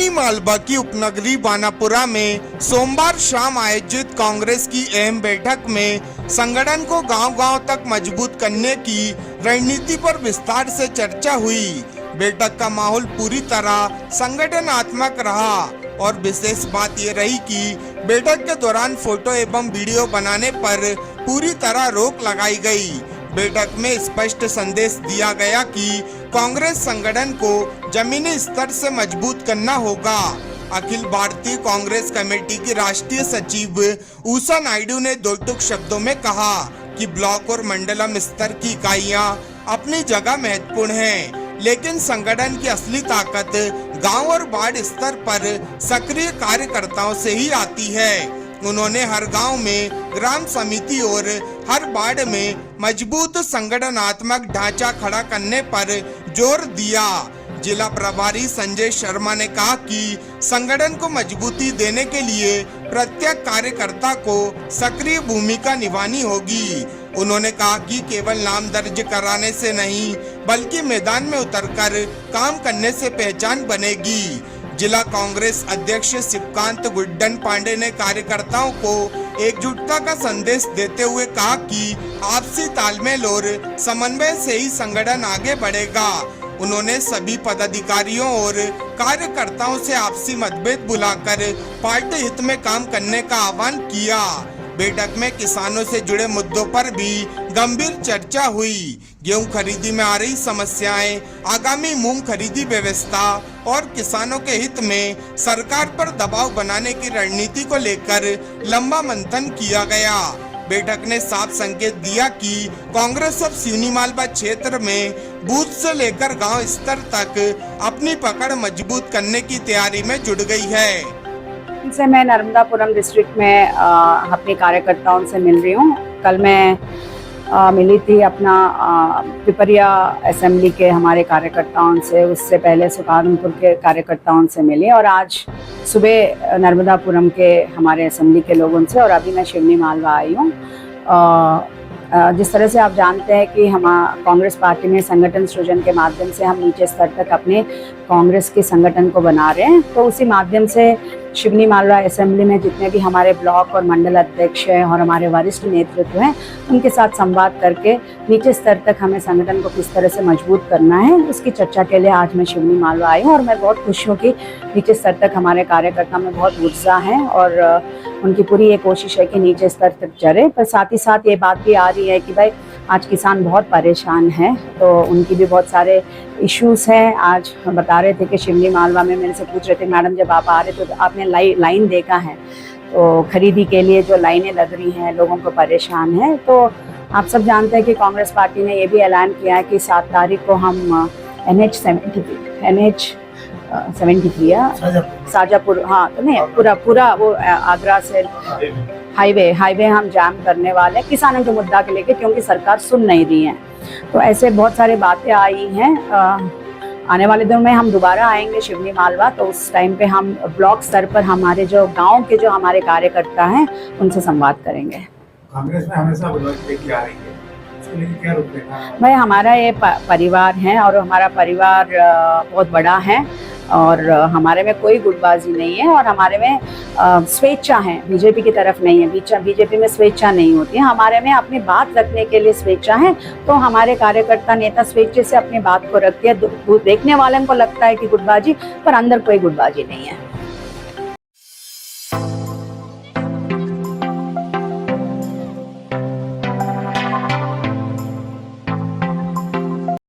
सिवनी मालवा की उपनगरी बानापुरा में सोमवार शाम आयोजित कांग्रेस की अहम बैठक में संगठन को गांव-गांव तक मजबूत करने की रणनीति पर विस्तार से चर्चा हुई। बैठक का माहौल पूरी तरह संगठनात्मक रहा और विशेष बात ये रही कि बैठक के दौरान फोटो एवं वीडियो बनाने पर पूरी तरह रोक लगाई गई। बैठक में स्पष्ट संदेश दिया गया कि कांग्रेस संगठन को जमीनी स्तर से मजबूत करना होगा। अखिल भारतीय कांग्रेस कमेटी की राष्ट्रीय सचिव उषा नायडू ने दो टूक शब्दों में कहा कि ब्लॉक और मंडलम स्तर की इकाइयां अपनी जगह महत्वपूर्ण हैं, लेकिन संगठन की असली ताकत गांव और वार्ड स्तर पर सक्रिय कार्यकर्ताओं से ही आती है। उन्होंने हर गांव में ग्राम समिति और हर वार्ड में मजबूत संगठनात्मक ढांचा खड़ा करने पर जोर दिया। जिला प्रभारी संजय शर्मा ने कहा कि संगठन को मजबूती देने के लिए प्रत्येक कार्यकर्ता को सक्रिय भूमिका निभानी होगी। उन्होंने कहा कि केवल नाम दर्ज कराने से नहीं, बल्कि मैदान में उतरकर काम करने से पहचान बनेगी। जिला कांग्रेस अध्यक्ष शिवकांत गुड्डन पांडे ने कार्यकर्ताओं को एकजुटता का संदेश देते हुए कहा कि आपसी तालमेल और समन्वय से ही संगठन आगे बढ़ेगा। उन्होंने सभी पदाधिकारियों और कार्यकर्ताओं से आपसी मतभेद भुलाकर पार्टी हित में काम करने का आह्वान किया। बैठक में किसानों से जुड़े मुद्दों पर भी गंभीर चर्चा हुई। गेहूं खरीदी में आ रही समस्याएं, आगामी मूंग खरीदी व्यवस्था और किसानों के हित में सरकार पर दबाव बनाने की रणनीति को लेकर लंबा मंथन किया गया। बैठक ने साफ संकेत दिया कि कांग्रेस अब सिवनी मालवा क्षेत्र में बूथ से लेकर गांव स्तर तक अपनी पकड़ मजबूत करने की तैयारी में जुट गई है। से मैं नर्मदापुरम डिस्ट्रिक्ट में अपने कार्यकर्ताओं से मिल रही हूँ। कल मैं मिली थी अपना पिपरिया असेंबली के हमारे कार्यकर्ताओं से, उससे पहले सुखारनपुर के कार्यकर्ताओं से मिली और आज सुबह नर्मदापुरम के हमारे असेंबली के लोगों से, और अभी मैं सिवनी मालवा आई हूँ। जिस तरह से आप जानते हैं कि हम कांग्रेस पार्टी में संगठन सृजन के माध्यम से हम नीचे स्तर तक अपने कांग्रेस के संगठन को बना रहे हैं, तो उसी माध्यम से सिवनी मालवा असेंबली में जितने भी हमारे ब्लॉक और मंडल अध्यक्ष हैं और हमारे वरिष्ठ नेतृत्व हैं, उनके साथ संवाद करके नीचे स्तर तक हमें संगठन को किस तरह से मजबूत करना है, उसकी चर्चा के लिए आज मैं सिवनी मालवा आई हूँ। और मैं बहुत खुश हूँ कि नीचे स्तर तक हमारे कार्यकर्ता में बहुत उत्साह है और उनकी पूरी ये कोशिश है कि नीचे स्तर तक चले। पर साथ ही साथ ये बात भी आ रही है कि भाई आज किसान बहुत परेशान हैं, तो उनकी भी बहुत सारे इश्यूज हैं। आज बता रहे थे कि सिवनी मालवा में मेरे से पूछ रहे थे, मैडम जब आप आ रहे तो आपने लाइन देखा है, तो खरीदी के लिए जो लाइनें लग रही हैं, लोगों को परेशान है। तो आप सब जानते हैं कि कांग्रेस पार्टी ने ये भी ऐलान किया है कि 7 तारीख को हम NH 73 शाजापुर, हाँ तो नहीं पूरा वो आगरा से हाईवे हम जाम करने वाले हैं किसानों के मुद्दा के लेके, क्योंकि सरकार सुन नहीं रही है। तो ऐसे बहुत सारी बातें आई हैं। आने वाले दिनों में हम दोबारा आएंगे सिवनी मालवा, तो उस टाइम पे हम ब्लॉक स्तर पर हमारे जो गांव के जो हमारे कार्यकर्ता हैं उनसे संवाद करेंगे। कांग्रेस में हमेशा लेके आ रही है, उसको लेके क्या रुकना? भाई हमारा ये परिवार है और हमारा परिवार बहुत बड़ा है और हमारे में कोई गुटबाजी नहीं है और हमारे में स्वेच्छा है, बीजेपी की तरफ नहीं है। बीजेपी में स्वेच्छा नहीं होती है, हमारे में अपनी बात रखने के लिए स्वेच्छा है। तो हमारे कार्यकर्ता नेता स्वेच्छा से अपनी बात को रखते हैं। देखने वालों को लगता है कि गुटबाजी, पर अंदर कोई गुटबाजी नहीं है।